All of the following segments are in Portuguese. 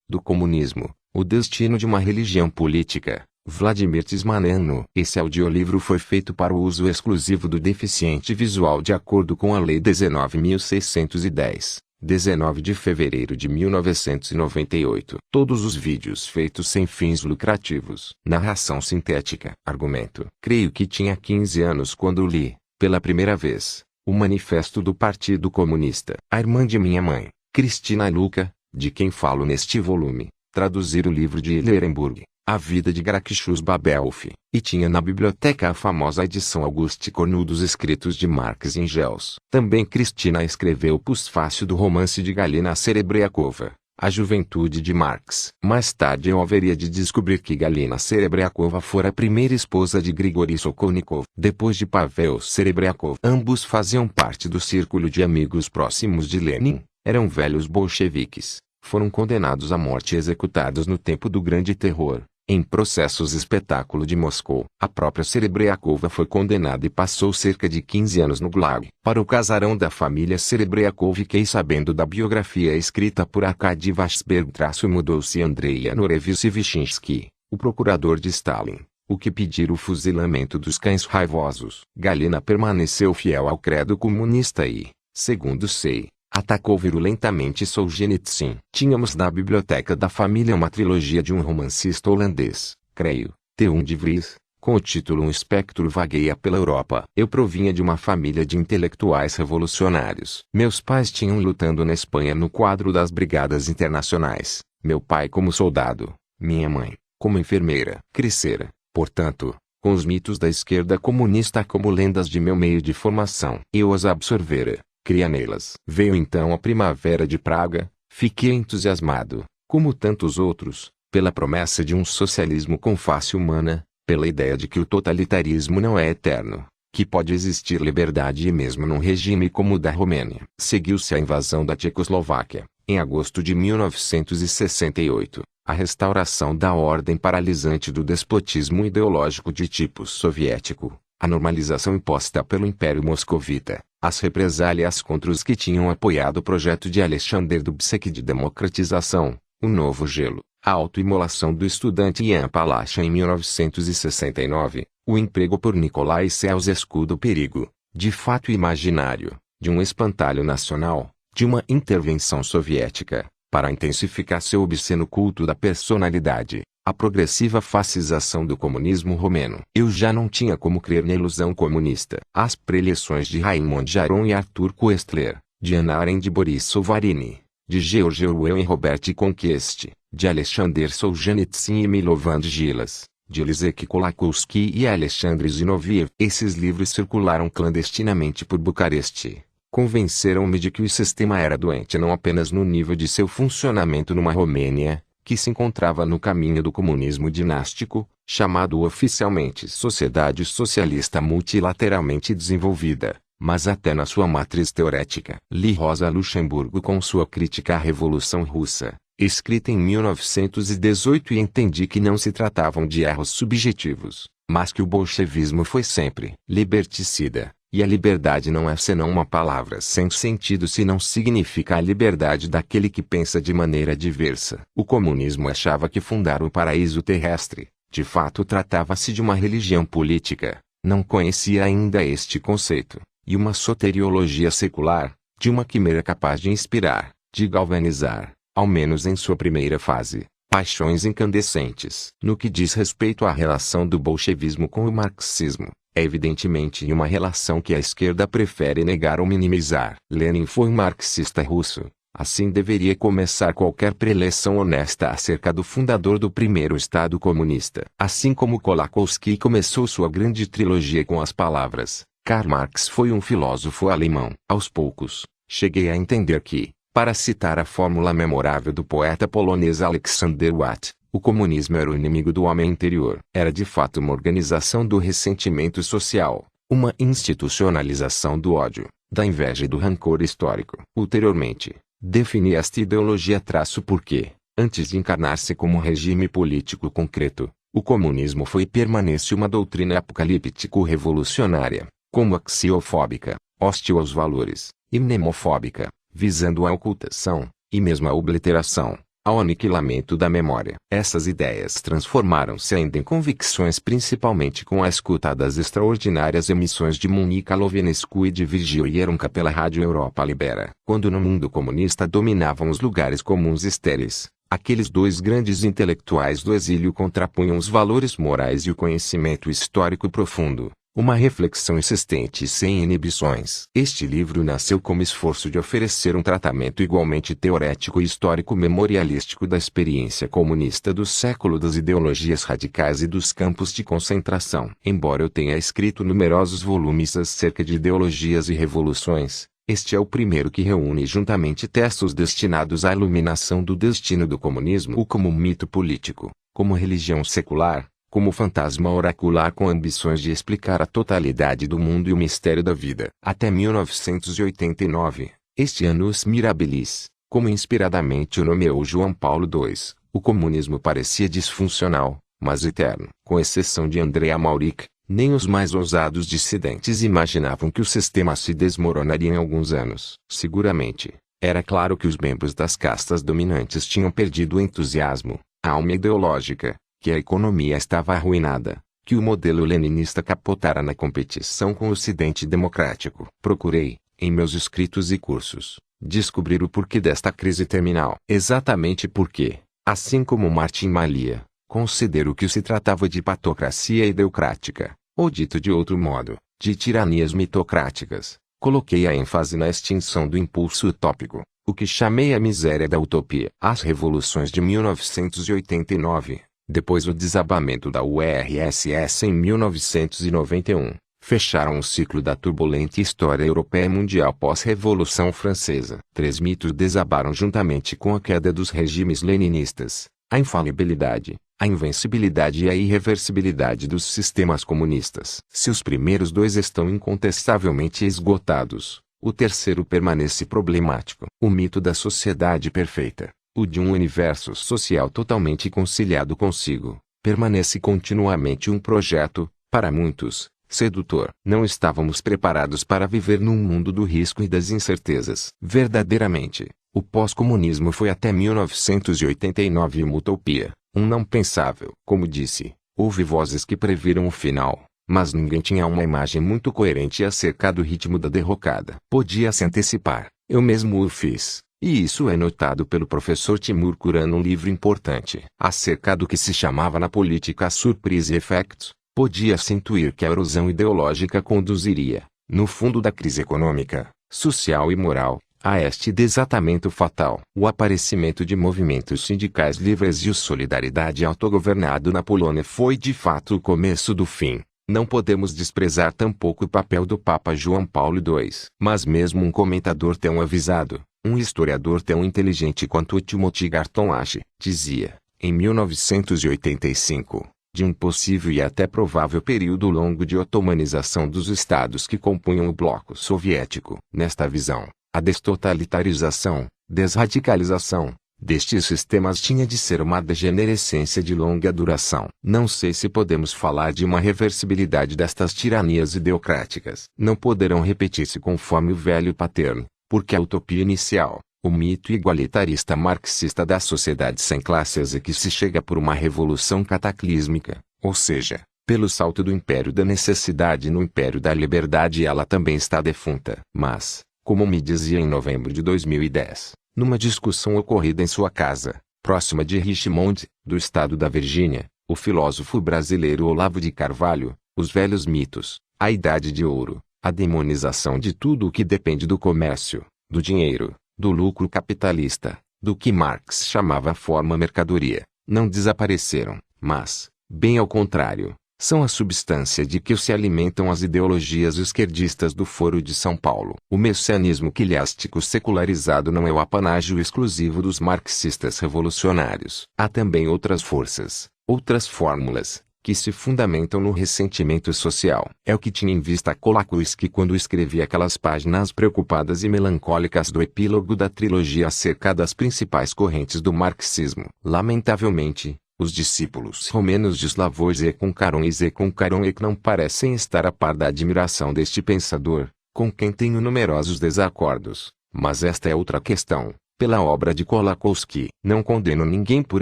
do comunismo, o destino de uma religião política, Vladimir Tismaneno. Esse audiolivro foi feito para o uso exclusivo do deficiente visual de acordo com a Lei 19.610, 19 de fevereiro de 1998. Todos os vídeos feitos sem fins lucrativos. Narração sintética. Argumento. Creio que tinha 15 anos quando li, pela primeira vez, o Manifesto do Partido Comunista. A irmã de minha mãe, Cristina Luca, de quem falo neste volume, traduzir o livro de Ehrenburg, A Vida de Gracchus Babelf, e tinha na biblioteca a famosa edição Auguste Cornu dos escritos de Marx e Engels. Também Cristina escreveu o pós-fácio do romance de Galina Serebryakova, A Juventude de Marx. Mais tarde eu haveria de descobrir que Galina Serebryakova fora a primeira esposa de Grigori Sokolnikov, depois de Pavel Serebryakov. Ambos faziam parte do círculo de amigos próximos de Lenin, eram velhos bolcheviques, foram condenados à morte e executados no tempo do Grande Terror, em processos espetáculo de Moscou. A própria Serebryakova foi condenada e passou cerca de 15 anos no Gulag. Para o casarão da família Serebryakov fiquei sabendo da biografia escrita por Arkady Vashberg. Mudou-se Andrei Anorevich Vyshinsky, o procurador de Stalin, o que pedir o fuzilamento dos cães raivosos. Galina permaneceu fiel ao credo comunista e, segundo sei, atacou virulentamente Solzhenitsyn. Tínhamos na biblioteca da família uma trilogia de um romancista holandês, creio, Theun de Vries, com o título Um Espectro Vagueia pela Europa. Eu provinha de uma família de intelectuais revolucionários. Meus pais tinham lutando na Espanha no quadro das Brigadas Internacionais, meu pai como soldado, minha mãe, como enfermeira. Crescera, portanto, com os mitos da esquerda comunista como lendas de meu meio de formação. Eu as absorvera. Cria nelas. Veio então a Primavera de Praga, fiquei entusiasmado, como tantos outros, pela promessa de um socialismo com face humana, pela ideia de que o totalitarismo não é eterno, que pode existir liberdade e mesmo num regime como o da Romênia. Seguiu-se a invasão da Tchecoslováquia, em agosto de 1968, a restauração da ordem paralisante do despotismo ideológico de tipo soviético, a normalização imposta pelo Império Moscovita, as represálias contra os que tinham apoiado o projeto de Alexander Dubček de democratização, o novo gelo, a autoimolação do estudante Ian Palach em 1969, o emprego por Nikolai Ceausescu do perigo, de fato imaginário, de um espantalho nacional, de uma intervenção soviética, para intensificar seu obsceno culto da personalidade, a progressiva fascização do comunismo romeno. Eu já não tinha como crer na ilusão comunista. As preleções de Raymond Aron e Arthur Koestler, de Hannah Arendt e Boris Sovarini, de George Orwell e Robert Conquest, de Alexander Solzhenitsyn e Milovan Djilas, de Leszek Kolakowski e Alexandre Zinoviev. Esses livros circularam clandestinamente por Bucareste. Convenceram-me de que o sistema era doente não apenas no nível de seu funcionamento numa Romênia, que se encontrava no caminho do comunismo dinástico, chamado oficialmente Sociedade Socialista Multilateralmente Desenvolvida, mas até na sua matriz teorética. Li Rosa Luxemburgo com sua crítica à Revolução Russa, escrita em 1918 e entendi que não se tratavam de erros subjetivos, mas que o bolchevismo foi sempre liberticida. E a liberdade não é senão uma palavra sem sentido se não significa a liberdade daquele que pensa de maneira diversa. O comunismo achava que fundar o paraíso terrestre, de fato tratava-se de uma religião política, não conhecia ainda este conceito, e uma soteriologia secular, de uma quimera capaz de inspirar, de galvanizar, ao menos em sua primeira fase, paixões incandescentes. No que diz respeito à relação do bolchevismo com o marxismo, é evidentemente uma relação que a esquerda prefere negar ou minimizar. Lenin foi um marxista russo, assim deveria começar qualquer preleção honesta acerca do fundador do primeiro Estado comunista. Assim como Kolakowski começou sua grande trilogia com as palavras, Karl Marx foi um filósofo alemão. Aos poucos, cheguei a entender que, para citar a fórmula memorável do poeta polonês Alexander Watt, o comunismo era o inimigo do homem interior. Era de fato uma organização do ressentimento social, uma institucionalização do ódio, da inveja e do rancor histórico. Ulteriormente, defini esta ideologia porque, antes de encarnar-se como um regime político concreto, o comunismo foi e permanece uma doutrina apocalíptico-revolucionária, como axiofóbica, hostil aos valores, e mnemofóbica, visando a ocultação, e mesmo a obliteração, ao aniquilamento da memória. Essas ideias transformaram-se ainda em convicções principalmente com a escuta das extraordinárias emissões de Monica Lovinescu e de Virgil Yeronka pela Rádio Europa Libera. Quando no mundo comunista dominavam os lugares comuns estéreis, aqueles dois grandes intelectuais do exílio contrapunham os valores morais e o conhecimento histórico profundo. Uma reflexão insistente e sem inibições. Este livro nasceu como esforço de oferecer um tratamento igualmente teorético e histórico memorialístico da experiência comunista do século, das ideologias radicais e dos campos de concentração. Embora eu tenha escrito numerosos volumes acerca de ideologias e revoluções, este é o primeiro que reúne juntamente textos destinados à iluminação do destino do comunismo como mito político, como religião secular, como fantasma oracular com ambições de explicar a totalidade do mundo e o mistério da vida. Até 1989, este Annus Mirabilis, como inspiradamente o nomeou João Paulo II, o comunismo parecia disfuncional, mas eterno. Com exceção de Andrea Mauric, nem os mais ousados dissidentes imaginavam que o sistema se desmoronaria em alguns anos. Seguramente, era claro que os membros das castas dominantes tinham perdido o entusiasmo, a alma ideológica, que a economia estava arruinada, que o modelo leninista capotara na competição com o Ocidente democrático. Procurei, em meus escritos e cursos, descobrir o porquê desta crise terminal. Exatamente porque, assim como Martin Malia, considero que se tratava de patocracia ideocrática, ou dito de outro modo, de tiranias mitocráticas. Coloquei a ênfase na extinção do impulso utópico, o que chamei a miséria da utopia. As revoluções de 1989, depois o desabamento da URSS em 1991, fecharam o ciclo da turbulenta história europeia e mundial pós-Revolução Francesa. Três mitos desabaram juntamente com a queda dos regimes leninistas: a infalibilidade, a invencibilidade e a irreversibilidade dos sistemas comunistas. Se os primeiros dois estão incontestavelmente esgotados, o terceiro permanece problemático. O mito da sociedade perfeita, o de um universo social totalmente conciliado consigo, permanece continuamente um projeto, para muitos, sedutor. Não estávamos preparados para viver num mundo do risco e das incertezas. Verdadeiramente, o pós-comunismo foi até 1989 uma utopia, um não pensável. Como disse, houve vozes que previram o final, mas ninguém tinha uma imagem muito coerente acerca do ritmo da derrocada. Podia-se antecipar, eu mesmo o fiz. E isso é notado pelo professor Timur Kuran num livro importante acerca do que se chamava na política surprise effect. Podia-se intuir que a erosão ideológica conduziria, no fundo da crise econômica, social e moral, a este desatamento fatal. O aparecimento de movimentos sindicais livres e o Solidariedade autogovernado na Polônia foi de fato o começo do fim. Não podemos desprezar tampouco o papel do Papa João Paulo II. Mas mesmo um comentador tão avisado, um historiador tão inteligente quanto o Timothy Garton Ash, dizia, em 1985, de um possível e até provável período longo de otomanização dos estados que compunham o bloco soviético. Nesta visão, a destotalitaριzação, desradicalização, destes sistemas tinha de ser uma degenerescência de longa duração. Não sei se podemos falar de uma reversibilidade destas tiranias ideocráticas. Não poderão repetir-se conforme o velho pattern, porque a utopia inicial, o mito igualitarista marxista da sociedade sem classes e que se chega por uma revolução cataclísmica, ou seja, pelo salto do império da necessidade no império da liberdade, ela também está defunta. Mas, como me dizia em novembro de 2010, numa discussão ocorrida em sua casa, próxima de Richmond, do estado da Virgínia, o filósofo brasileiro Olavo de Carvalho, os velhos mitos, a idade de ouro, a demonização de tudo o que depende do comércio, do dinheiro, do lucro capitalista, do que Marx chamava forma mercadoria, não desapareceram, mas, bem ao contrário, são a substância de que se alimentam as ideologias esquerdistas do Foro de São Paulo. O messianismo quileástico secularizado não é o apanágio exclusivo dos marxistas revolucionários. Há também outras forças, outras fórmulas, que se fundamentam no ressentimento social. É o que tinha em vista Kolakowski quando escrevia aquelas páginas preocupadas e melancólicas do epílogo da trilogia acerca das principais correntes do marxismo. Lamentavelmente, os discípulos romenos de Slavoj Žižek não parecem estar a par da admiração deste pensador, com quem tenho numerosos desacordos. Mas esta é outra questão. pela obra de Kolakowski. Não condeno ninguém por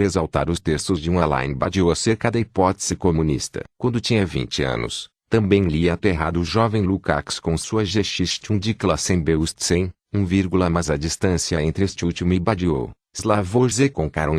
exaltar os textos de Alain Badiou acerca da hipótese comunista. Quando tinha 20 anos, também lia aterrado o jovem Lukács com sua Geschichte de Klassenbewusstsein, mas a distância entre este último e Badiou, Slavoj Zekonkaron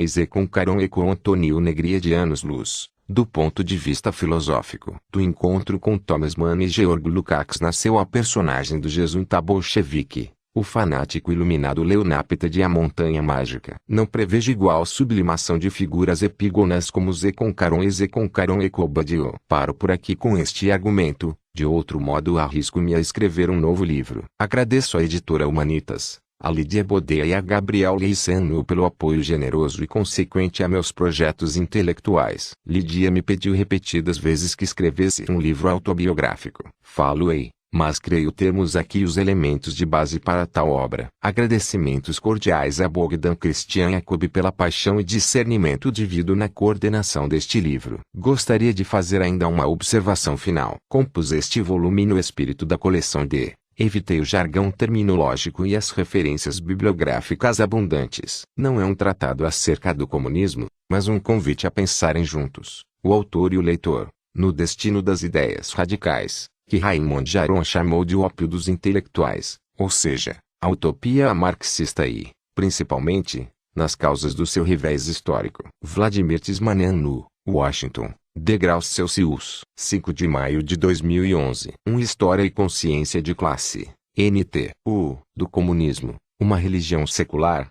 e com Antônio Negria de anos-luz. Do ponto de vista filosófico, do encontro com Thomas Mann e Georg Lukács nasceu a personagem do jesuíta bolchevique, o fanático iluminado Leonapta de A Montanha Mágica. Não prevejo igual sublimação de figuras epígonas como Zekonkaron e Badiou. Paro por aqui com este argumento, de outro modo arrisco-me a escrever um novo livro. Agradeço à editora Humanitas, a Lídia Bodeia e a Gabriel Leissano pelo apoio generoso e consequente a meus projetos intelectuais. Lídia me pediu repetidas vezes que escrevesse um livro autobiográfico. Falo-ei, mas creio termos aqui os elementos de base para tal obra. Agradecimentos cordiais a Bogdan Christian Jacob pela paixão e discernimento devido na coordenação deste livro. Gostaria de fazer ainda uma observação final. Compus este volume no espírito da coleção de evitei o jargão terminológico e as referências bibliográficas abundantes. Não é um tratado acerca do comunismo, mas um convite a pensarem juntos, o autor e o leitor, no destino das ideias radicais, que Raymond Aron chamou de ópio dos intelectuais, ou seja, a utopia marxista e, principalmente, nas causas do seu revés histórico. Vladimir Tismaneanu, Washington. Degraus Celsius. 5 de maio de 2011. História e consciência de classe. NT. Do comunismo, uma religião secular.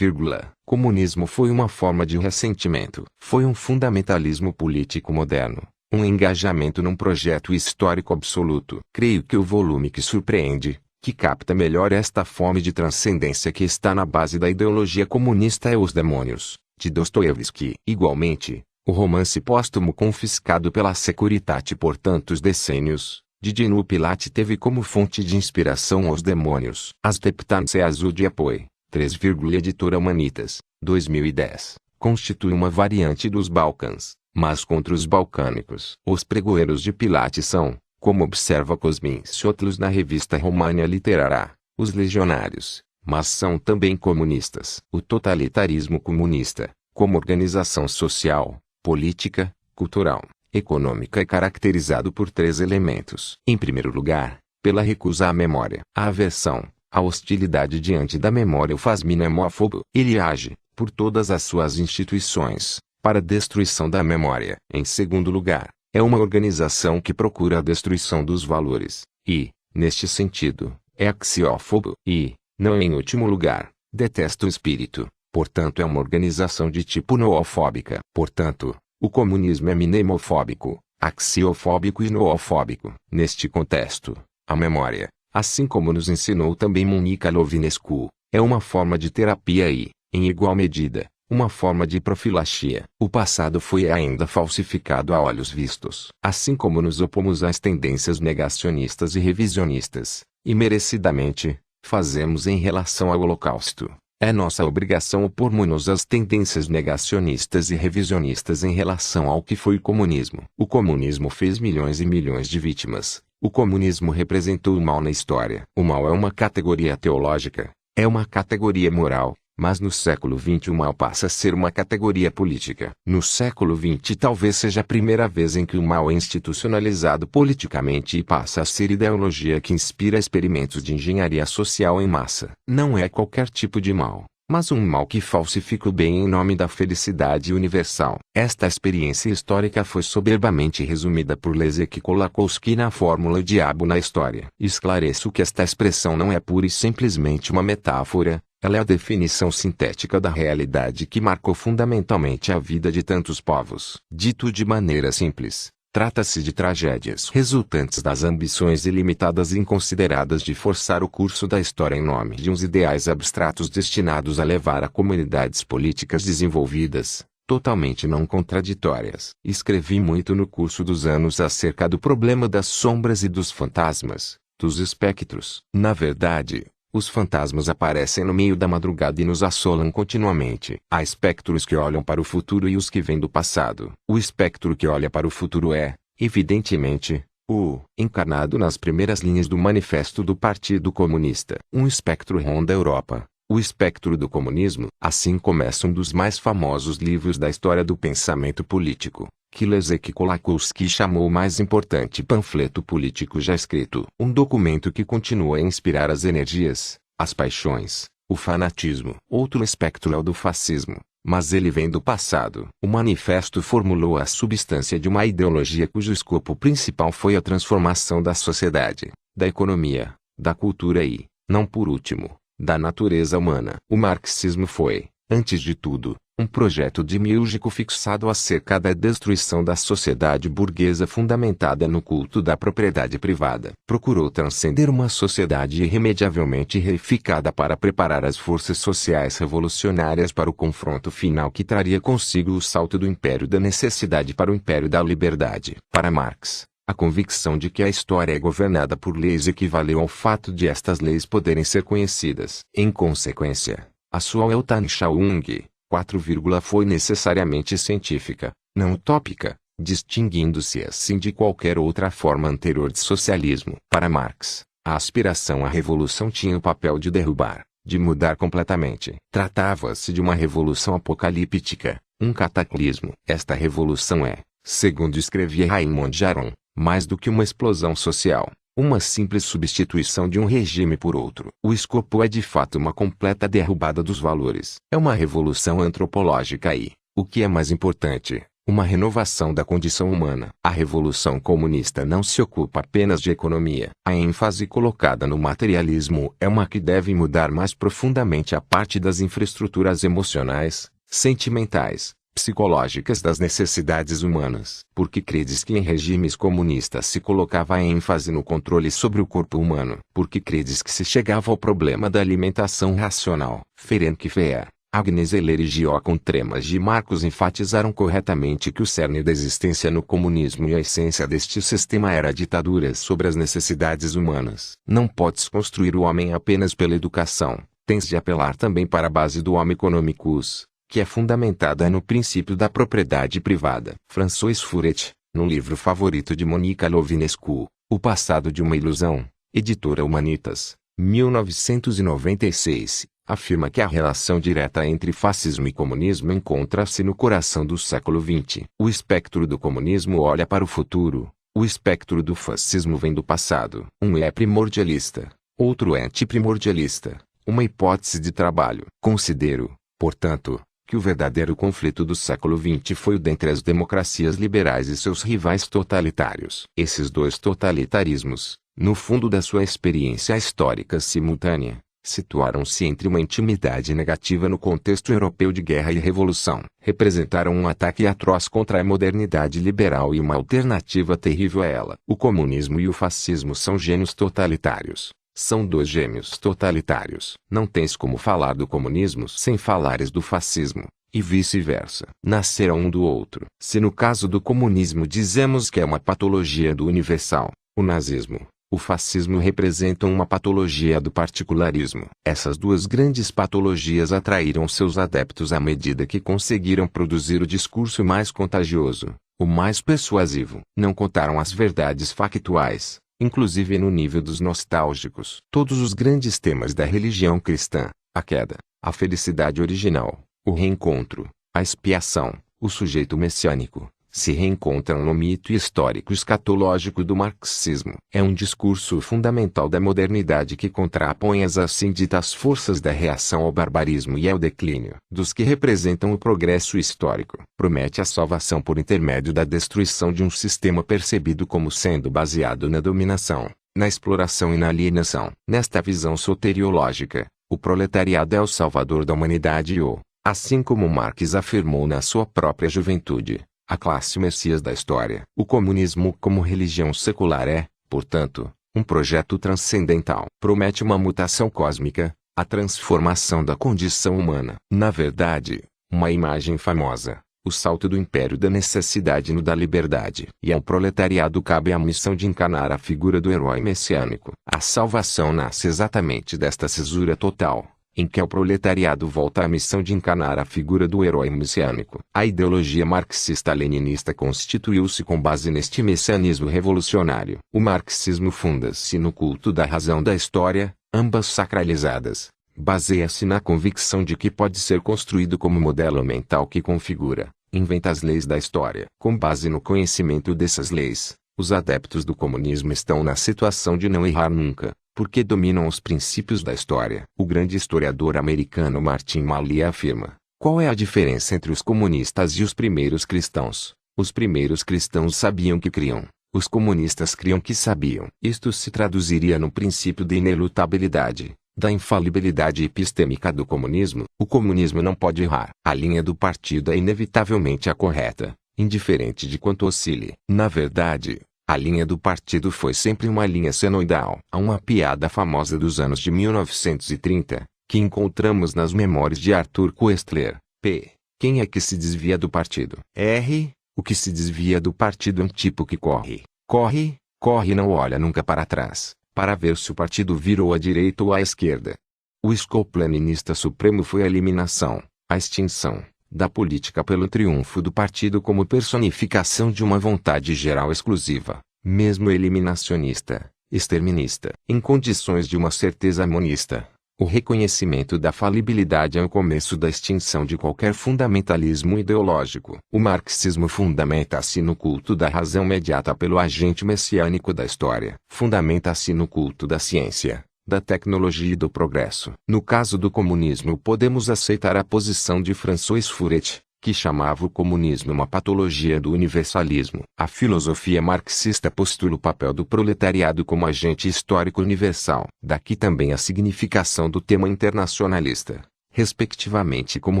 Comunismo foi uma forma de ressentimento. Foi um fundamentalismo político moderno. Um engajamento num projeto histórico absoluto. Creio que o volume que surpreende, que capta melhor esta fome de transcendência que está na base da ideologia comunista é Os Demônios, de Dostoiévski. Igualmente, o romance póstumo confiscado pela Securitate por tantos decênios, de Dinu Pilate teve como fonte de inspiração Os Demônios. As Deptanse Azul de Apoio, 3, Editora Humanitas, 2010, constitui uma variante dos Balcãs, mas contra os balcânicos. Os pregoeiros de Pilate são, como observa Cosmin Ciotlos na revista România Literará, os legionários, mas são também comunistas. O totalitarismo comunista, como organização social, política, cultural, econômica é caracterizado por 3 elementos. Em primeiro lugar, pela recusa à memória. A aversão, a hostilidade diante da memória o faz mnemófobo. Ele age, por todas as suas instituições, para a destruição da memória. Em segundo lugar, é uma organização que procura a destruição dos valores, e, neste sentido, é axiófobo. E, não em último lugar, detesta o espírito. Portanto é uma organização de tipo noofóbica. Portanto, o comunismo é mnemofóbico, axiofóbico e noofóbico. Neste contexto, a memória, assim como nos ensinou também Monica Lovinescu, é uma forma de terapia e, em igual medida, uma forma de profilaxia. O passado foi ainda falsificado a olhos vistos. Assim como nos opomos às tendências negacionistas e revisionistas, e merecidamente, fazemos em relação ao Holocausto. É nossa obrigação opormos-nos às tendências negacionistas e revisionistas em relação ao que foi o comunismo. O comunismo fez milhões e milhões de vítimas. O comunismo representou o mal na história. O mal é uma categoria teológica, é uma categoria moral, mas no século XX o mal passa a ser uma categoria política. No século XX talvez seja a primeira vez em que o mal é institucionalizado politicamente e passa a ser ideologia que inspira experimentos de engenharia social em massa. Não é qualquer tipo de mal, mas um mal que falsifica o bem em nome da felicidade universal. Esta experiência histórica foi soberbamente resumida por Leszek Kolakowski na fórmula Diabo na História. Esclareço que esta expressão não é pura e simplesmente uma metáfora. Ela é a definição sintética da realidade que marcou fundamentalmente a vida de tantos povos. Dito de maneira simples, trata-se de tragédias resultantes das ambições ilimitadas e inconsideradas de forçar o curso da história em nome de uns ideais abstratos destinados a levar a comunidades políticas desenvolvidas, totalmente não contraditórias. Escrevi muito no curso dos anos acerca do problema das sombras e dos fantasmas, dos espectros. Na verdade, os fantasmas aparecem no meio da madrugada e nos assolam continuamente. Há espectros que olham para o futuro e os que vêm do passado. O espectro que olha para o futuro é, evidentemente, o encarnado nas primeiras linhas do Manifesto do Partido Comunista. Um espectro ronda a Europa, O espectro do comunismo. Assim começa um dos mais famosos livros da história do pensamento político, que Leszek Kolakowski chamou o mais importante panfleto político já escrito. Um documento que continua a inspirar as energias, as paixões, o fanatismo. Outro espectro é o do fascismo, mas ele vem do passado. O manifesto formulou a substância de uma ideologia cujo escopo principal foi a transformação da sociedade, da economia, da cultura e, não por último, da natureza humana. O marxismo foi, antes de tudo, um projeto demiúrgico fixado acerca da destruição da sociedade burguesa fundamentada no culto da propriedade privada. Procurou transcender uma sociedade irremediavelmente reificada para preparar as forças sociais revolucionárias para o confronto final que traria consigo o salto do império da necessidade para o império da liberdade. Para Marx, a convicção de que a história é governada por leis equivaleu ao fato de estas leis poderem ser conhecidas. Em consequência, a sua Weltanschauung, 4, foi necessariamente científica, não utópica, distinguindo-se assim de qualquer outra forma anterior de socialismo. Para Marx, a aspiração à revolução tinha o papel de derrubar, de mudar completamente. Tratava-se de uma revolução apocalíptica, um cataclismo. Esta revolução é, segundo escrevia Raymond Aron, mais do que uma explosão social, uma simples substituição de um regime por outro. O escopo é de fato uma completa derrubada dos valores. É uma revolução antropológica e, o que é mais importante, uma renovação da condição humana. A revolução comunista não se ocupa apenas de economia. A ênfase colocada no materialismo é uma que deve mudar mais profundamente a parte das infraestruturas emocionais, sentimentais, psicológicas das necessidades humanas. Porque credes que em regimes comunistas se colocava a ênfase no controle sobre o corpo humano? Porque credes que se chegava ao problema da alimentação racional? Ferenc Veer, Agnes Elerigio com Tremas de Marcos enfatizaram corretamente que o cerne da existência no comunismo e a essência deste sistema era a ditadura sobre as necessidades humanas. Não podes construir o homem apenas pela educação, tens de apelar também para a base do homo economicus, que é fundamentada no princípio da propriedade privada. François Furet, no livro favorito de Monica Lovinescu, O Passado de uma Ilusão, editora Humanitas, 1996, afirma que a relação direta entre fascismo e comunismo encontra-se no coração do século XX. O espectro do comunismo olha para o futuro, o espectro do fascismo vem do passado. Um é primordialista, outro é antiprimordialista, uma hipótese de trabalho. Considero, portanto, que o verdadeiro conflito do século XX foi o dentre as democracias liberais e seus rivais totalitários. Esses dois totalitarismos, no fundo da sua experiência histórica simultânea, situaram-se entre uma intimidade negativa no contexto europeu de guerra e revolução. Representaram um ataque atroz contra a modernidade liberal e uma alternativa terrível a ela. O comunismo e o fascismo são gênios totalitários. São dois gêmeos totalitários. Não tens como falar do comunismo sem falares do fascismo, e vice-versa. Nasceram um do outro. Se no caso do comunismo dizemos que é uma patologia do universal, o nazismo, o fascismo representam uma patologia do particularismo. Essas duas grandes patologias atraíram seus adeptos à medida que conseguiram produzir o discurso mais contagioso, o mais persuasivo. Não contaram as verdades factuais, inclusive no nível dos nostálgicos. Todos os grandes temas da religião cristã, a queda, a felicidade original, o reencontro, a expiação, o sujeito messiânico, se reencontram no mito histórico escatológico do marxismo. É um discurso fundamental da modernidade que contrapõe as assim ditas forças da reação ao barbarismo e ao declínio dos que representam o progresso histórico. Promete a salvação por intermédio da destruição de um sistema percebido como sendo baseado na dominação, na exploração e na alienação. Nesta visão soteriológica, o proletariado é o salvador da humanidade e assim como Marx afirmou na sua própria juventude, a classe messias da história. O comunismo como religião secular é, portanto, um projeto transcendental. Promete uma mutação cósmica, a transformação da condição humana. Na verdade, uma imagem famosa, o salto do império da necessidade no da liberdade. E ao proletariado cabe a missão de encarnar a figura do herói messiânico. A salvação nasce exatamente desta cisura total, em que o proletariado volta à missão de encarnar a figura do herói messiânico. A ideologia marxista-leninista constituiu-se com base neste messianismo revolucionário. O marxismo funda-se no culto da razão da história, ambas sacralizadas, Baseia-se na convicção de que pode ser construído como modelo mental que configura, inventa as leis da história. Com base no conhecimento dessas leis, os adeptos do comunismo estão na situação de não errar nunca, porque dominam os princípios da história. O grande historiador americano Martin Malley afirma: qual é a diferença entre os comunistas e os primeiros cristãos? Os primeiros cristãos sabiam que criam. Os comunistas criam que sabiam. Isto se traduziria no princípio de inelutabilidade, da infalibilidade epistêmica do comunismo. O comunismo não pode errar. A linha do partido é inevitavelmente a correta, indiferente de quanto oscile. Na verdade, a linha do partido foi sempre uma linha senoidal. Há uma piada famosa dos anos de 1930, que encontramos nas memórias de Arthur Koestler. P. Quem é que se desvia do partido? R. O que se desvia do partido é um tipo que corre, corre e não olha nunca para trás, para ver se o partido virou à direita ou à esquerda. O escoplaninista supremo foi a eliminação, a extinção, da política pelo triunfo do partido como personificação de uma vontade geral exclusiva, mesmo eliminacionista, exterminista. Em condições de uma certeza monista, o reconhecimento da falibilidade é o começo da extinção de qualquer fundamentalismo ideológico. O marxismo fundamenta-se no culto da razão mediata pelo agente messiânico da história. Fundamenta-se no culto da ciência, da tecnologia e do progresso. No caso do comunismo, podemos aceitar a posição de François Furet, que chamava o comunismo uma patologia do universalismo. A filosofia marxista postula o papel do proletariado como agente histórico universal. Daqui também a significação do tema internacionalista, respectivamente como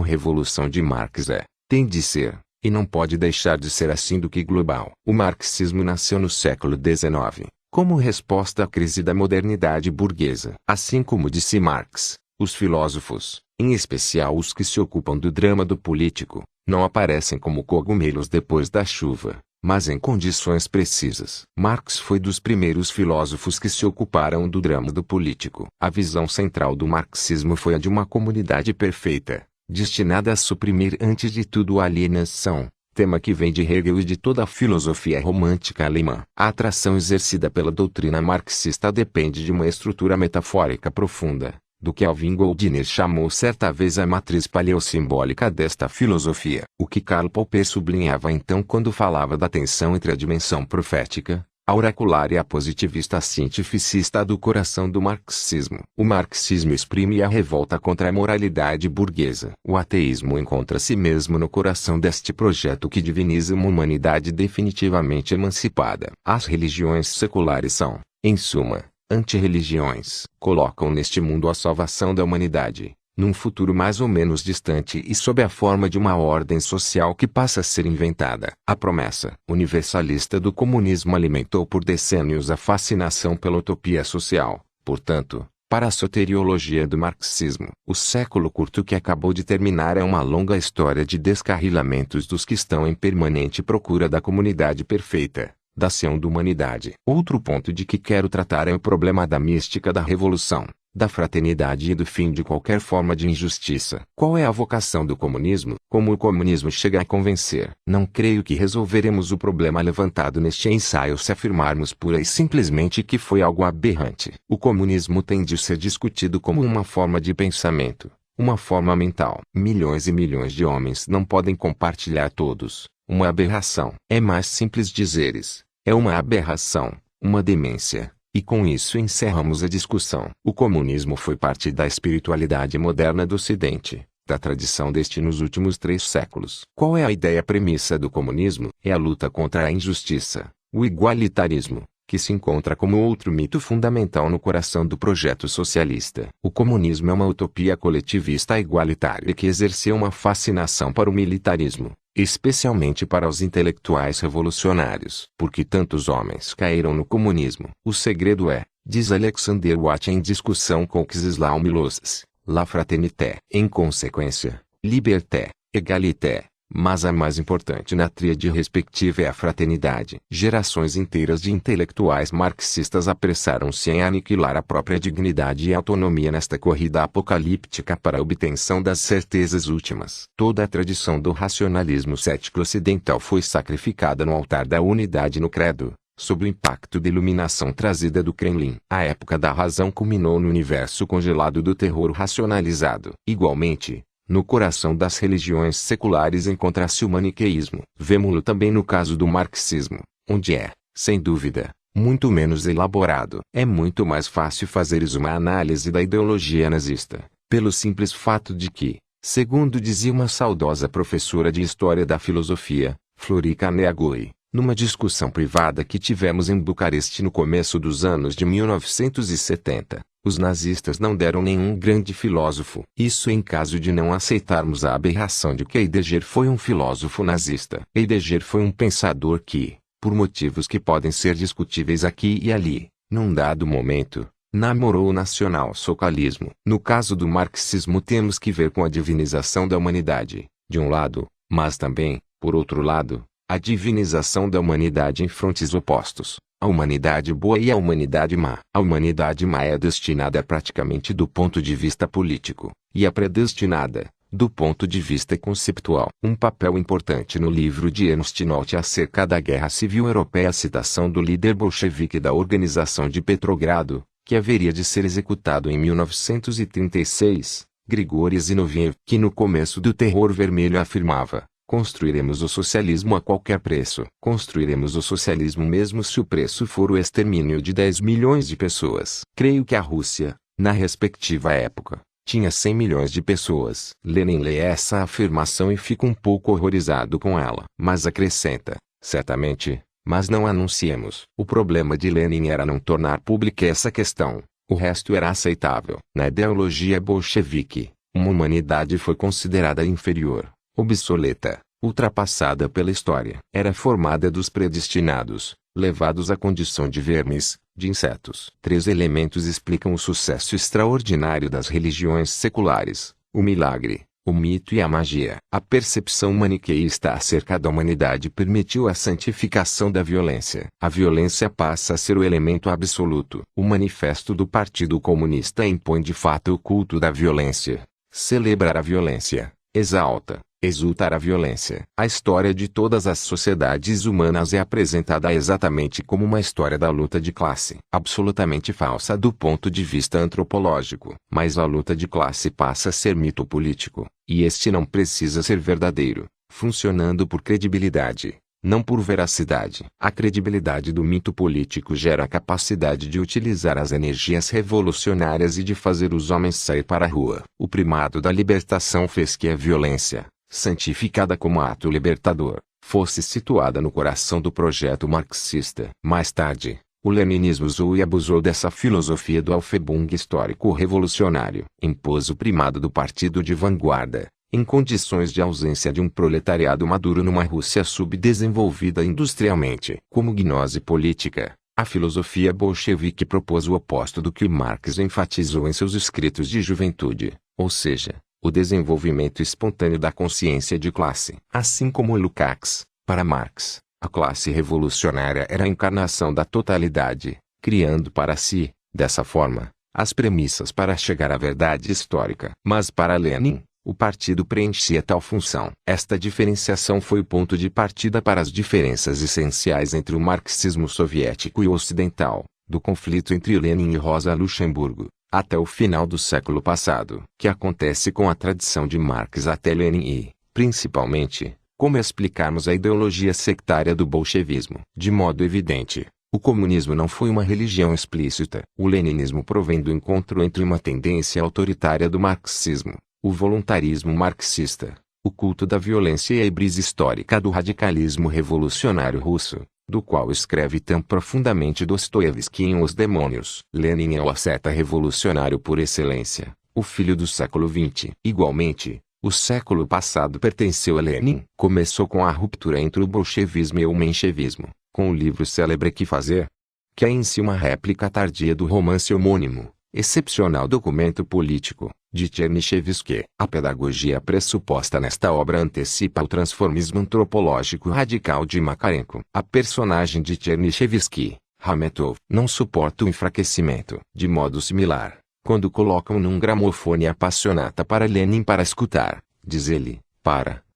revolução de Marx tem de ser, e não pode deixar de ser assim do que global. O marxismo nasceu no século XIX, como resposta à crise da modernidade burguesa. Assim como disse Marx, os filósofos, em especial os que se ocupam do drama do político, não aparecem como cogumelos depois da chuva, mas em condições precisas. Marx foi dos primeiros filósofos que se ocuparam do drama do político. A visão central do marxismo foi a de uma comunidade perfeita, destinada a suprimir antes de tudo a alienação, tema que vem de Hegel e de toda a filosofia romântica alemã. A atração exercida pela doutrina marxista depende de uma estrutura metafórica profunda, do que Alvin Goldiner chamou certa vez a matriz paleossimbólica desta filosofia. O que Karl Popper sublinhava então quando falava da tensão entre a dimensão profética, a oracular e a positivista cientificista do coração do marxismo. O marxismo exprime a revolta contra a moralidade burguesa. O ateísmo encontra si mesmo no coração deste projeto que diviniza uma humanidade definitivamente emancipada. As religiões seculares são, em suma, antirreligiões. Colocam neste mundo a salvação da humanidade, num futuro mais ou menos distante e sob a forma de uma ordem social que passa a ser inventada. A promessa universalista do comunismo alimentou por decênios a fascinação pela utopia social. Portanto, para a soteriologia do marxismo, o século curto que acabou de terminar é uma longa história de descarrilamentos dos que estão em permanente procura da comunidade perfeita, da ação da humanidade. Outro ponto de que quero tratar é o problema da mística da revolução, da fraternidade e do fim de qualquer forma de injustiça. Qual é a vocação do comunismo? Como o comunismo chega a convencer? Não creio que resolveremos o problema levantado neste ensaio se afirmarmos pura e simplesmente que foi algo aberrante. O comunismo tem de ser discutido como uma forma de pensamento, uma forma mental. Milhões e milhões de homens não podem compartilhar todos. Uma aberração. É mais simples dizeres. É uma aberração, uma demência, e com isso encerramos a discussão. O comunismo foi parte da espiritualidade moderna do Ocidente, da tradição deste nos últimos 3 séculos. Qual é a ideia premissa do comunismo? É a luta contra a injustiça, o igualitarismo, que se encontra como outro mito fundamental no coração do projeto socialista. O comunismo é uma utopia coletivista igualitária que exerceu uma fascinação para o militarismo, especialmente para os intelectuais revolucionários. Por que tantos homens caíram no comunismo? O segredo é, diz Alexander Watt em discussão com Czesław Milosz, la fraternité. Em consequência, liberté, égalité, mas a mais importante na tríade respectiva é a fraternidade. Gerações inteiras de intelectuais marxistas apressaram-se em aniquilar a própria dignidade e autonomia nesta corrida apocalíptica para a obtenção das certezas últimas. Toda a tradição do racionalismo cético ocidental foi sacrificada no altar da unidade no credo, sob o impacto da iluminação trazida do Kremlin. A época da razão culminou no universo congelado do terror racionalizado. Igualmente, no coração das religiões seculares encontra-se o maniqueísmo. Vemo-lo também no caso do marxismo, onde é, sem dúvida, muito menos elaborado. É muito mais fácil fazeres uma análise da ideologia nazista, pelo simples fato de que, segundo dizia uma saudosa professora de História da Filosofia, Florica Neagui, numa discussão privada que tivemos em Bucareste no começo dos anos de 1970, os nazistas não deram nenhum grande filósofo. Isso em caso de não aceitarmos a aberração de que Heidegger foi um filósofo nazista. Heidegger foi um pensador que, por motivos que podem ser discutíveis aqui e ali, num dado momento, namorou o nacional-socialismo. No caso do marxismo temos que ver com a divinização da humanidade, de um lado, mas também, por outro lado, a divinização da humanidade em frontes opostos, a humanidade boa e a humanidade má. A humanidade má é destinada praticamente do ponto de vista político, e a predestinada, do ponto de vista conceptual. Um papel importante no livro de Ernst Nolte acerca da Guerra Civil Europeia, a citação do líder bolchevique da Organização de Petrogrado, que haveria de ser executado em 1936, Grigori Zinoviev, que no começo do Terror Vermelho afirmava: construiremos o socialismo a qualquer preço. Construiremos o socialismo mesmo se o preço for o extermínio de 10 milhões de pessoas. Creio que a Rússia, na respectiva época, tinha 100 milhões de pessoas. Lenin lê essa afirmação e fica um pouco horrorizado com ela. Mas acrescenta, certamente, mas não anunciemos. O problema de Lenin era não tornar pública essa questão. O resto era aceitável. Na ideologia bolchevique, uma humanidade foi considerada inferior, obsoleta, ultrapassada pela história. Era formada dos predestinados, levados à condição de vermes, de insetos. 3 elementos explicam o sucesso extraordinário das religiões seculares: o milagre, o mito e a magia. A percepção maniqueísta acerca da humanidade permitiu a santificação da violência. A violência passa a ser o elemento absoluto. O manifesto do Partido Comunista impõe de fato o culto da violência. Celebrar a violência, exalta, exultar a violência. A história de todas as sociedades humanas é apresentada exatamente como uma história da luta de classe. Absolutamente falsa do ponto de vista antropológico. Mas a luta de classe passa a ser mito político, e este não precisa ser verdadeiro, funcionando por credibilidade, não por veracidade. A credibilidade do mito político gera a capacidade de utilizar as energias revolucionárias e de fazer os homens sair para a rua. O primado da libertação fez que a violência, santificada como ato libertador, fosse situada no coração do projeto marxista. Mais tarde, o leninismo usou e abusou dessa filosofia do Aufhebung histórico-revolucionário. Impôs o primado do partido de vanguarda, em condições de ausência de um proletariado maduro numa Rússia subdesenvolvida industrialmente. Como gnose política, a filosofia bolchevique propôs o oposto do que Marx enfatizou em seus escritos de juventude, ou seja, o desenvolvimento espontâneo da consciência de classe. Assim como Lukács, para Marx, a classe revolucionária era a encarnação da totalidade, criando para si, dessa forma, as premissas para chegar à verdade histórica. Mas para Lenin, o partido preenchia tal função. Esta diferenciação foi o ponto de partida para as diferenças essenciais entre o marxismo soviético e o ocidental, do conflito entre Lenin e Rosa Luxemburgo, até o final do século passado. Que acontece com a tradição de Marx até Lenin e, principalmente, como explicarmos a ideologia sectária do bolchevismo? De modo evidente, o comunismo não foi uma religião explícita. O leninismo provém do encontro entre uma tendência autoritária do marxismo, o voluntarismo marxista, o culto da violência e a híbris histórica do radicalismo revolucionário russo, do qual escreve tão profundamente Dostoiévski em Os Demônios. Lenin é o asceta revolucionário por excelência, o filho do século XX. Igualmente, o século passado pertenceu a Lenin. Começou com a ruptura entre o bolchevismo e o menchevismo, com o livro célebre Que Fazer?, que é em si uma réplica tardia do romance homônimo, excepcional documento político, de Chernyshevsky. A pedagogia pressuposta nesta obra antecipa o transformismo antropológico radical de Makarenko. A personagem de Chernyshevsky, Hametov, não suporta o enfraquecimento. De modo similar, quando colocam num gramofone a passionata para Lenin para escutar, diz ele,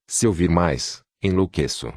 se ouvir mais, enlouqueço.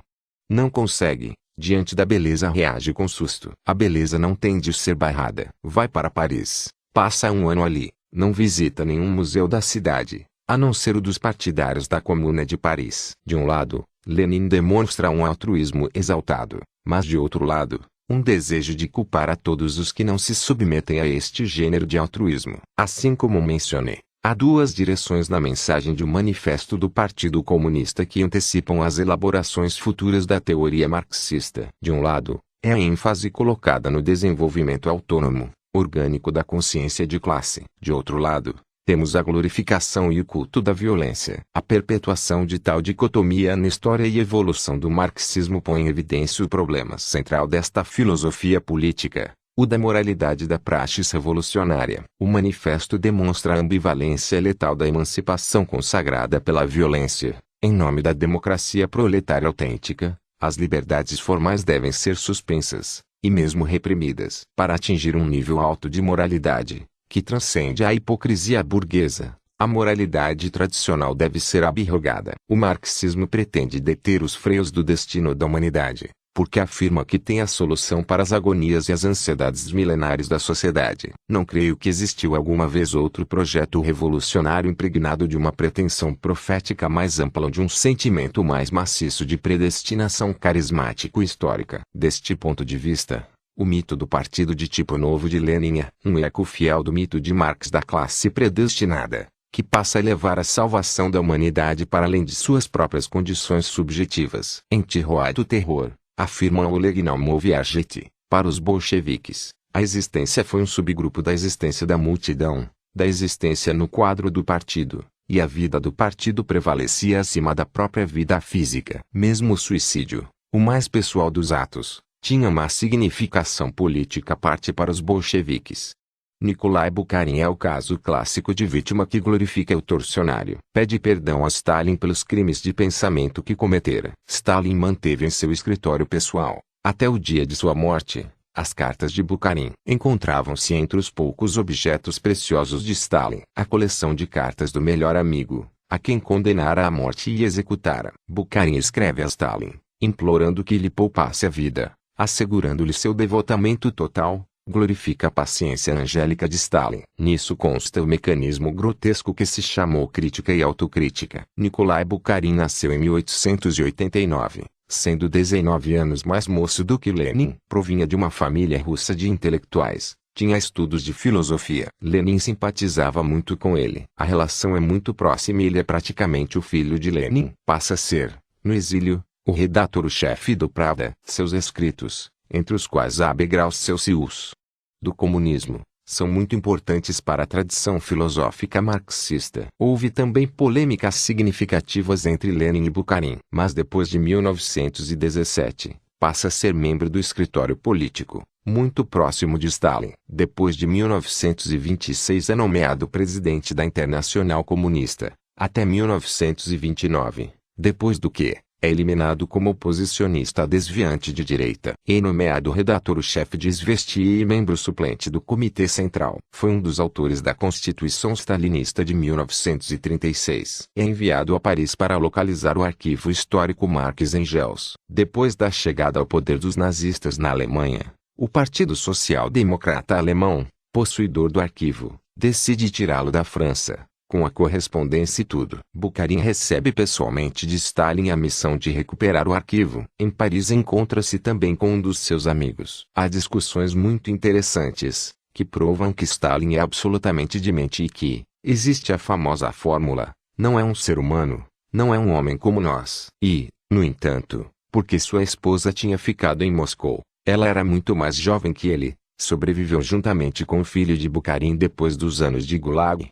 Não consegue, Diante da beleza reage com susto. A beleza não tem de ser barrada. Vai para Paris. Passa um ano ali. Não visita nenhum museu da cidade, a não ser o dos partidários da Comuna de Paris. De um lado, Lenin demonstra um altruísmo exaltado, mas de outro lado, um desejo de culpar a todos os que não se submetem a este gênero de altruísmo. Assim como mencionei, há duas direções na mensagem de um manifesto do Partido Comunista que antecipam as elaborações futuras da teoria marxista. De um lado, é a ênfase colocada no desenvolvimento autônomo, orgânico da consciência de classe. De outro lado, temos a glorificação e o culto da violência. A perpetuação de tal dicotomia na história e evolução do marxismo põe em evidência o problema central desta filosofia política, o da moralidade da praxis revolucionária. O manifesto demonstra a ambivalência letal da emancipação consagrada pela violência. Em nome da democracia proletária autêntica, as liberdades formais devem ser suspensas, e mesmo reprimidas. Para atingir um nível alto de moralidade, que transcende a hipocrisia burguesa, a moralidade tradicional deve ser abrogada. O marxismo pretende deter os freios do destino da humanidade, porque afirma que tem a solução para as agonias e as ansiedades milenares da sociedade. Não creio que existiu alguma vez outro projeto revolucionário impregnado de uma pretensão profética mais ampla ou de um sentimento mais maciço de predestinação carismático-histórica. Deste ponto de vista, o mito do partido de tipo novo de Lenin é um eco fiel do mito de Marx da classe predestinada, que passa a levar a salvação da humanidade para além de suas próprias condições subjetivas. Em Terror do Terror, afirma Oleg Naumov-Argeti, para os bolcheviques, a existência foi um subgrupo da existência da multidão, da existência no quadro do partido, e a vida do partido prevalecia acima da própria vida física. Mesmo o suicídio, o mais pessoal dos atos, tinha má significação política à parte para os bolcheviques. Nikolai Bukharin é o caso clássico de vítima que glorifica o torcionário. Pede perdão a Stalin pelos crimes de pensamento que cometera. Stalin manteve em seu escritório pessoal, até o dia de sua morte, as cartas de Bukharin. Encontravam-se entre os poucos objetos preciosos de Stalin a coleção de cartas do melhor amigo, a quem condenara à morte e executara. Bukharin escreve a Stalin, implorando que lhe poupasse a vida, assegurando-lhe seu devotamento total. Glorifica a paciência angélica de Stalin. Nisso consta o mecanismo grotesco que se chamou crítica e autocrítica. Nikolai Bukharin nasceu em 1889, sendo 19 anos mais moço do que Lenin. Provinha de uma família russa de intelectuais, tinha estudos de filosofia. Lenin simpatizava muito com ele. A relação é muito próxima e ele é praticamente o filho de Lenin. Passa a ser, no exílio, o redator-chefe do Pravda. Seus escritos, entre os quais há Begraus Celsius, do comunismo, são muito importantes para a tradição filosófica marxista. Houve também polêmicas significativas entre Lenin e Bukharin. Mas depois de 1917, passa a ser membro do escritório político, muito próximo de Stalin. Depois de 1926 é nomeado presidente da Internacional Comunista, até 1929, depois do que é eliminado como oposicionista desviante de direita. E nomeado redator-chefe de Izvestia e membro suplente do Comitê Central. Foi um dos autores da Constituição Stalinista de 1936. É enviado a Paris para localizar o arquivo histórico Marx Engels. Depois da chegada ao poder dos nazistas na Alemanha, o Partido Social Democrata Alemão, possuidor do arquivo, decide tirá-lo da França. Com a correspondência e tudo. Bukharin recebe pessoalmente de Stalin a missão de recuperar o arquivo. Em Paris encontra-se também com um dos seus amigos. Há discussões muito interessantes, que provam que Stalin é absolutamente demente e que, existe a famosa fórmula, não é um ser humano, não é um homem como nós. E, no entanto, porque sua esposa tinha ficado em Moscou, ela era muito mais jovem que ele, sobreviveu juntamente com o filho de Bukharin depois dos anos de Gulag,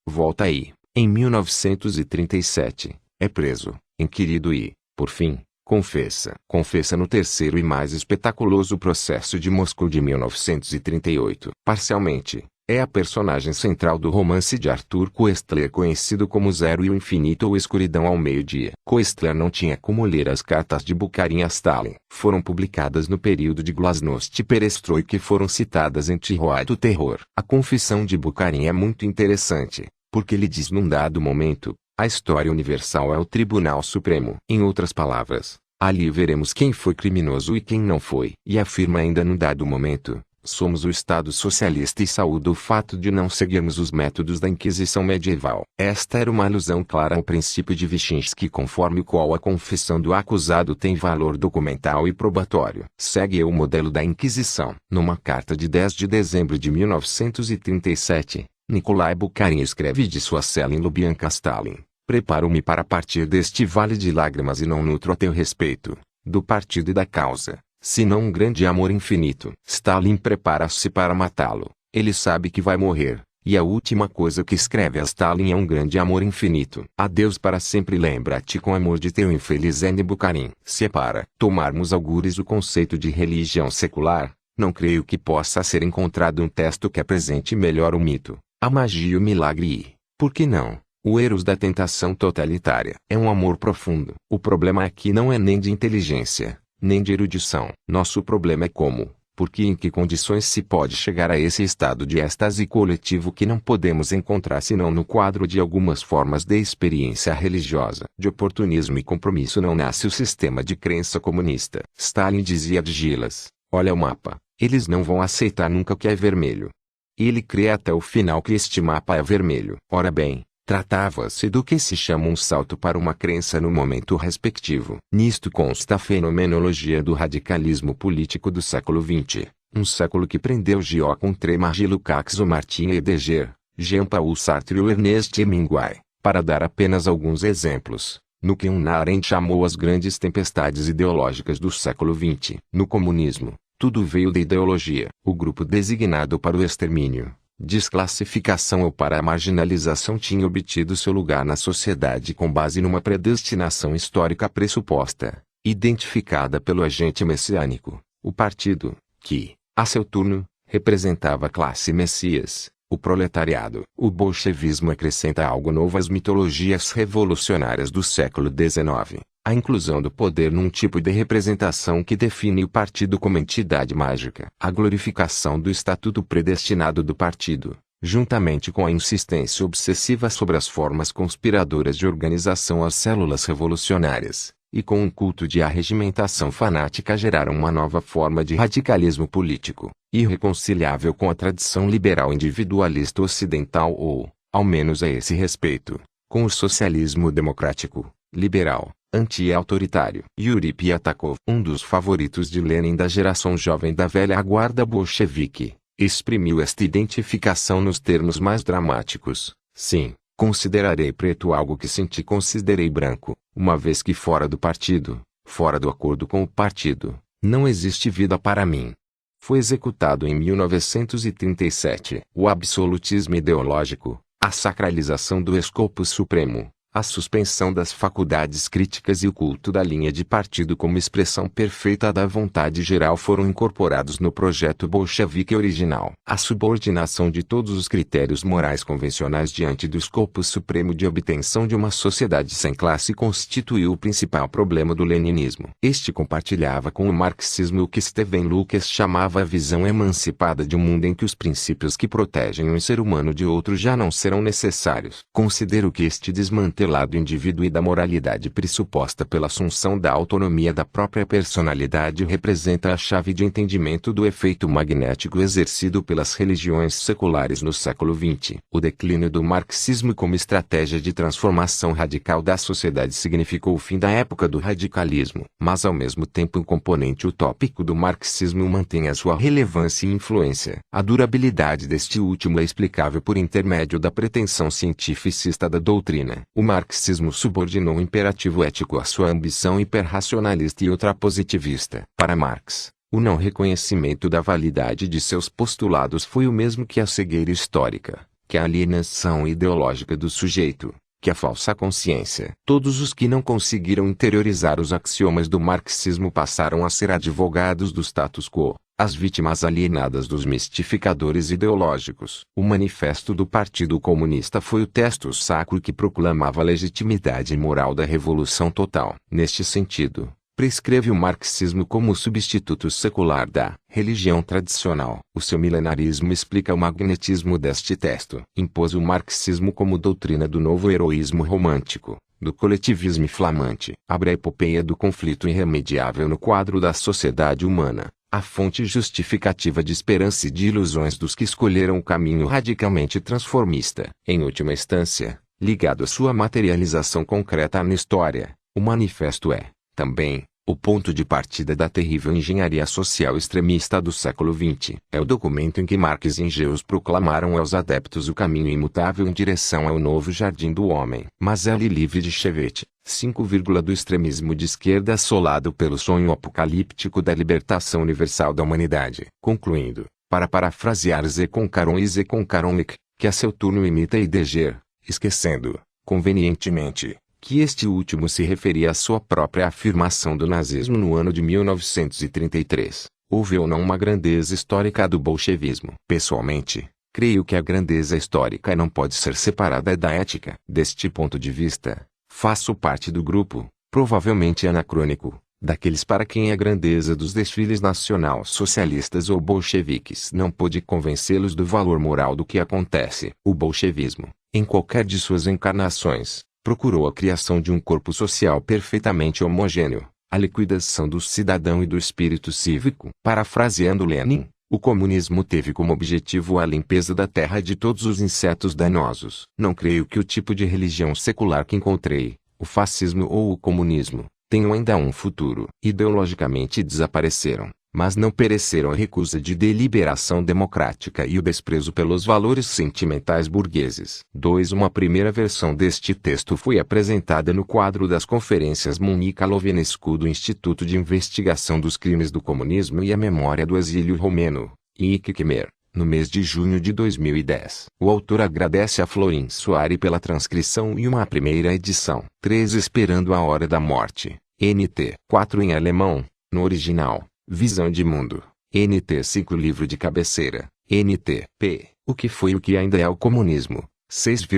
volta aí, em 1937, é preso, inquirido e, por fim, confessa. Confessa no terceiro e mais espetaculoso processo de Moscou de 1938. Parcialmente, é a personagem central do romance de Arthur Koestler conhecido como Zero e o Infinito ou Escuridão ao Meio-Dia. Koestler não tinha como ler as cartas de Bukharin a Stalin. Foram publicadas no período de Glasnost e Perestroika e foram citadas em Terror do Terror. A confissão de Bukharin é muito interessante, porque ele diz num dado momento, a história universal é o Tribunal Supremo. Em outras palavras, Ali veremos quem foi criminoso e quem não foi. E afirma ainda num dado momento: somos o Estado socialista e saúda o fato de não seguirmos os métodos da Inquisição medieval. Esta era uma alusão clara ao princípio de Wyszynski, conforme o qual a confissão do acusado tem valor documental e probatório. Segue o modelo da Inquisição. Numa carta de 10 de dezembro de 1937, Nikolai Bukharin escreve de sua cela em Lubyanka a Stalin: preparo-me para partir deste vale de lágrimas e não nutro a teu respeito, do partido e da causa, senão um grande amor infinito. Stalin prepara-se para matá-lo. Ele sabe que vai morrer, e a última coisa que escreve a Stalin é um grande amor infinito. Adeus para sempre, lembra-te com amor de teu infeliz N. Bukharin. Se é para tomarmos algures o conceito de religião secular, não creio que possa ser encontrado um texto que apresente melhor o mito, a magia e o milagre e, por que não, o eros da tentação totalitária. É um amor profundo. O problema aqui não é nem de inteligência, nem de erudição. Nosso problema é como, porque e em que condições se pode chegar a esse estado de êxtase coletivo que não podemos encontrar senão no quadro de algumas formas de experiência religiosa. De oportunismo e compromisso não nasce o sistema de crença comunista. Stalin dizia de Gilas: olha o mapa, eles não vão aceitar nunca que é vermelho. E ele crê até o final que este mapa é vermelho. Ora bem, tratava-se do que se chama um salto para uma crença no momento respectivo. Nisto consta a fenomenologia do radicalismo político do século XX, um século que prendeu Gilles Margy, Lukács, Martin Heidegger, Jean-Paul Sartre e Ernest Hemingway, para dar apenas alguns exemplos, no que Hannah Arendt chamou as grandes tempestades ideológicas do século XX. No comunismo, tudo veio da ideologia. O grupo designado para o extermínio, desclassificação ou para a marginalização tinha obtido seu lugar na sociedade com base numa predestinação histórica pressuposta, identificada pelo agente messiânico, o partido, que, a seu turno, representava a classe messias, o proletariado. O bolchevismo acrescenta algo novo às mitologias revolucionárias do século XIX, a inclusão do poder num tipo de representação que define o partido como entidade mágica. A glorificação do estatuto predestinado do partido, juntamente com a insistência obsessiva sobre as formas conspiradoras de organização às células revolucionárias, e com um culto de arregimentação fanática, geraram uma nova forma de radicalismo político, irreconciliável com a tradição liberal individualista ocidental ou, ao menos a esse respeito, com o socialismo democrático, liberal, anti-autoritário. Yuri Piatakov, um dos favoritos de Lenin da geração jovem da velha guarda bolchevique, exprimiu esta identificação nos termos mais dramáticos: sim, considerarei preto algo que senti considerei branco, uma vez que fora do partido, fora do acordo com o partido, não existe vida para mim. Foi executado em 1937. O absolutismo ideológico, a sacralização do escopo supremo, a suspensão das faculdades críticas e o culto da linha de partido como expressão perfeita da vontade geral foram incorporados no projeto bolchevique original. A subordinação de todos os critérios morais convencionais diante do escopo supremo de obtenção de uma sociedade sem classe constituiu o principal problema do leninismo. Este compartilhava com o marxismo o que Steven Lucas chamava a visão emancipada de um mundo em que os princípios que protegem um ser humano de outro já não serão necessários. Considero que este desmantelamento do indivíduo e da moralidade pressuposta pela assunção da autonomia da própria personalidade representa a chave de entendimento do efeito magnético exercido pelas religiões seculares no século XX. O declínio do marxismo como estratégia de transformação radical da sociedade significou o fim da época do radicalismo, mas ao mesmo tempo o componente utópico do marxismo mantém a sua relevância e influência. A durabilidade deste último é explicável por intermédio da pretensão cientificista da doutrina. O marxismo subordinou o imperativo ético à sua ambição hiperracionalista e ultrapositivista. Para Marx, o não reconhecimento da validade de seus postulados foi o mesmo que a cegueira histórica, que a alienação ideológica do sujeito, que a falsa consciência. Todos os que não conseguiram interiorizar os axiomas do marxismo passaram a ser advogados do status quo, as vítimas alienadas dos mistificadores ideológicos. O Manifesto do Partido Comunista foi o texto sacro que proclamava a legitimidade moral da revolução total. Neste sentido, prescreve o marxismo como o substituto secular da religião tradicional. O seu milenarismo explica o magnetismo deste texto. Impôs o marxismo como doutrina do novo heroísmo romântico, do coletivismo inflamante. Abre a epopeia do conflito irremediável no quadro da sociedade humana, a fonte justificativa de esperança e de ilusões dos que escolheram o caminho radicalmente transformista. Em última instância, ligado à sua materialização concreta na história, o manifesto é, também, o ponto de partida da terrível engenharia social extremista do século XX. É o documento em que Marx e Engels proclamaram aos adeptos o caminho imutável em direção ao novo jardim do homem. Mas é livre de Chevette, 5, do extremismo de esquerda assolado pelo sonho apocalíptico da libertação universal da humanidade. Concluindo, para parafrasear Zecon Caron e Zecon Caronik, que a seu turno imita Heidegger, esquecendo, convenientemente, que este último se referia à sua própria afirmação do nazismo no ano de 1933. Houve ou não uma grandeza histórica do bolchevismo? Pessoalmente, creio que a grandeza histórica não pode ser separada da ética. Deste ponto de vista, faço parte do grupo, provavelmente anacrônico, daqueles para quem a grandeza dos desfiles nacional-socialistas ou bolcheviques não pôde convencê-los do valor moral do que acontece. O bolchevismo, em qualquer de suas encarnações, procurou a criação de um corpo social perfeitamente homogêneo, a liquidação do cidadão e do espírito cívico. Parafraseando Lenin, o comunismo teve como objetivo a limpeza da terra de todos os insetos danosos. Não creio que o tipo de religião secular que encontrei, o fascismo ou o comunismo, tenham ainda um futuro. Ideologicamente desapareceram, mas não pereceram a recusa de deliberação democrática e o desprezo pelos valores sentimentais burgueses. 2. Uma primeira versão deste texto foi apresentada no quadro das conferências Monica-Lovinescu do Instituto de Investigação dos Crimes do Comunismo e a Memória do Exílio Romeno, ICCMER, no mês de junho de 2010. O autor agradece a Florin Soares pela transcrição e uma primeira edição. 3. Esperando a Hora da Morte, NT. 4. Em alemão, no original. Visão de Mundo, NT. 5. Livro de cabeceira, NT. P. O que foi e o que ainda é o comunismo. 6.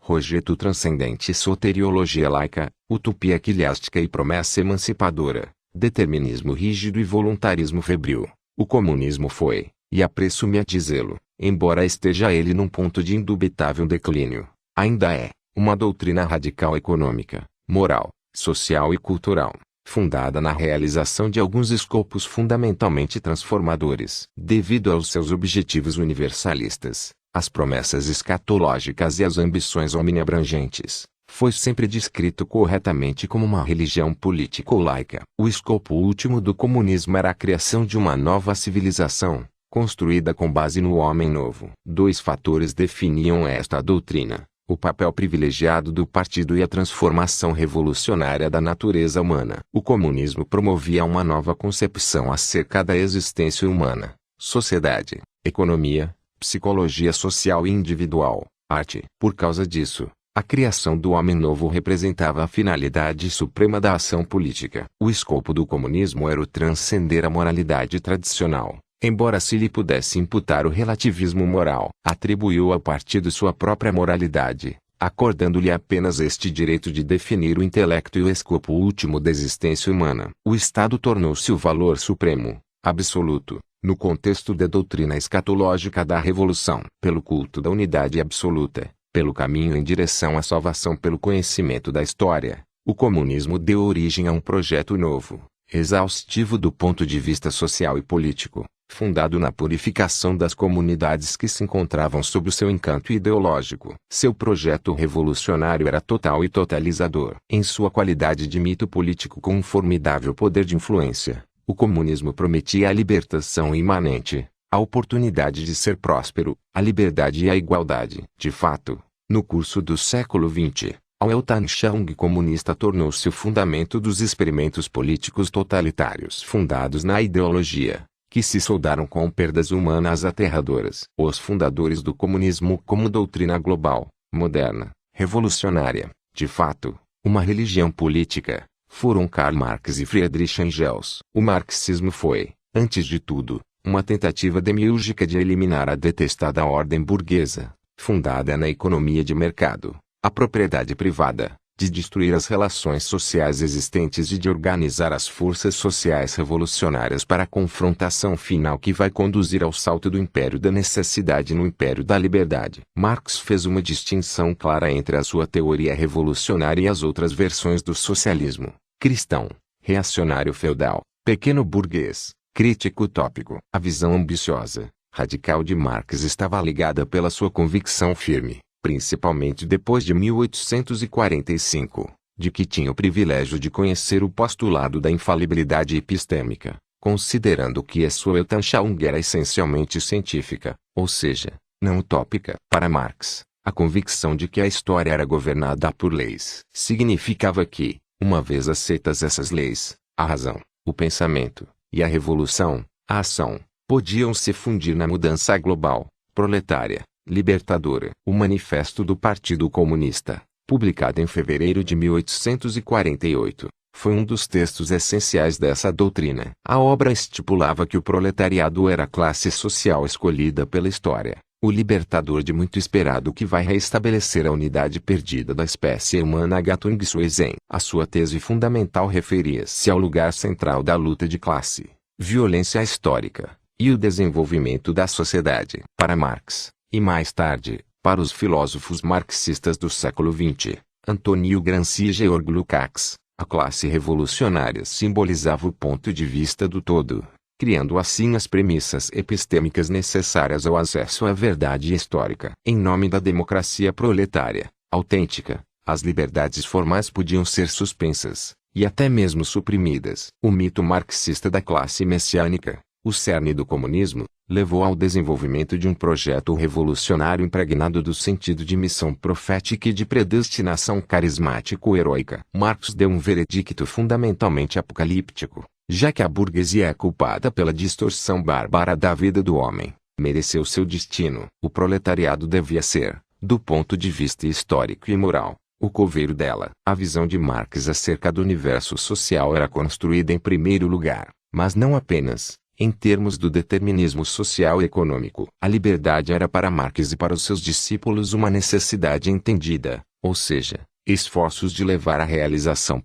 Projeto transcendente, soteriologia laica, utopia quileástica e promessa emancipadora, determinismo rígido e voluntarismo febril. O comunismo foi, e apresso-me a dizê-lo, embora esteja ele num ponto de indubitável declínio, ainda é, uma doutrina radical econômica, moral, social e cultural, fundada na realização de alguns escopos fundamentalmente transformadores. Devido aos seus objetivos universalistas, às promessas escatológicas e às ambições omniabrangentes, foi sempre descrito corretamente como uma religião político-laica. O escopo último do comunismo era a criação de uma nova civilização, construída com base no homem novo. 2 fatores definiam esta doutrina: o papel privilegiado do partido e a transformação revolucionária da natureza humana. O comunismo promovia uma nova concepção acerca da existência humana, sociedade, economia, psicologia social e individual, arte. Por causa disso, a criação do homem novo representava a finalidade suprema da ação política. O escopo do comunismo era o transcender a moralidade tradicional. Embora se lhe pudesse imputar o relativismo moral, atribuiu ao partido sua própria moralidade, acordando-lhe apenas este direito de definir o intelecto e o escopo último da existência humana. O Estado tornou-se o valor supremo, absoluto, no contexto da doutrina escatológica da Revolução. Pelo culto da unidade absoluta, pelo caminho em direção à salvação pelo conhecimento da história, o comunismo deu origem a um projeto novo, exaustivo do ponto de vista social e político, fundado na purificação das comunidades que se encontravam sob o seu encanto ideológico. Seu projeto revolucionário era total e totalizador. Em sua qualidade de mito político com um formidável poder de influência, o comunismo prometia a libertação imanente, a oportunidade de ser próspero, a liberdade e a igualdade. De fato, no curso do século XX, a Weltanschauung comunista tornou-se o fundamento dos experimentos políticos totalitários fundados na ideologia, que se soldaram com perdas humanas aterradoras. Os fundadores do comunismo como doutrina global, moderna, revolucionária, de fato, uma religião política, foram Karl Marx e Friedrich Engels. O marxismo foi, antes de tudo, uma tentativa demiúrgica de eliminar a detestada ordem burguesa, fundada na economia de mercado, a propriedade privada, de destruir as relações sociais existentes e de organizar as forças sociais revolucionárias para a confrontação final que vai conduzir ao salto do império da necessidade no império da liberdade. Marx fez uma distinção clara entre a sua teoria revolucionária e as outras versões do socialismo: cristão, reacionário feudal, pequeno burguês, crítico utópico. A visão ambiciosa, radical de Marx estava ligada pela sua convicção firme, principalmente depois de 1845, de que tinha o privilégio de conhecer o postulado da infalibilidade epistêmica, considerando que a sua Weltanschauung era essencialmente científica, ou seja, não utópica. Para Marx, a convicção de que a história era governada por leis significava que, uma vez aceitas essas leis, a razão, o pensamento e a revolução, a ação, podiam se fundir na mudança global, proletária, libertadora. O Manifesto do Partido Comunista, publicado em fevereiro de 1848, foi um dos textos essenciais dessa doutrina. A obra estipulava que o proletariado era a classe social escolhida pela história, o libertador de muito esperado que vai reestabelecer a unidade perdida da espécie humana Gattungswesen. A sua tese fundamental referia-se ao lugar central da luta de classe, violência histórica, e o desenvolvimento da sociedade. Para Marx, e mais tarde, para os filósofos marxistas do século XX, Antonio Gramsci e Georg Lukács, a classe revolucionária simbolizava o ponto de vista do todo, criando assim as premissas epistêmicas necessárias ao acesso à verdade histórica. Em nome da democracia proletária, autêntica, as liberdades formais podiam ser suspensas, e até mesmo suprimidas. O mito marxista da classe messiânica, o cerne do comunismo, levou ao desenvolvimento de um projeto revolucionário impregnado do sentido de missão profética e de predestinação carismático-heróica. Marx deu um veredicto fundamentalmente apocalíptico: já que a burguesia é culpada pela distorção bárbara da vida do homem, mereceu seu destino. O proletariado devia ser, do ponto de vista histórico e moral, o coveiro dela. A visão de Marx acerca do universo social era construída em primeiro lugar, mas não apenas, em termos do determinismo social e econômico. A liberdade era para Marx e para os seus discípulos uma necessidade entendida, ou seja, esforços de levar à realização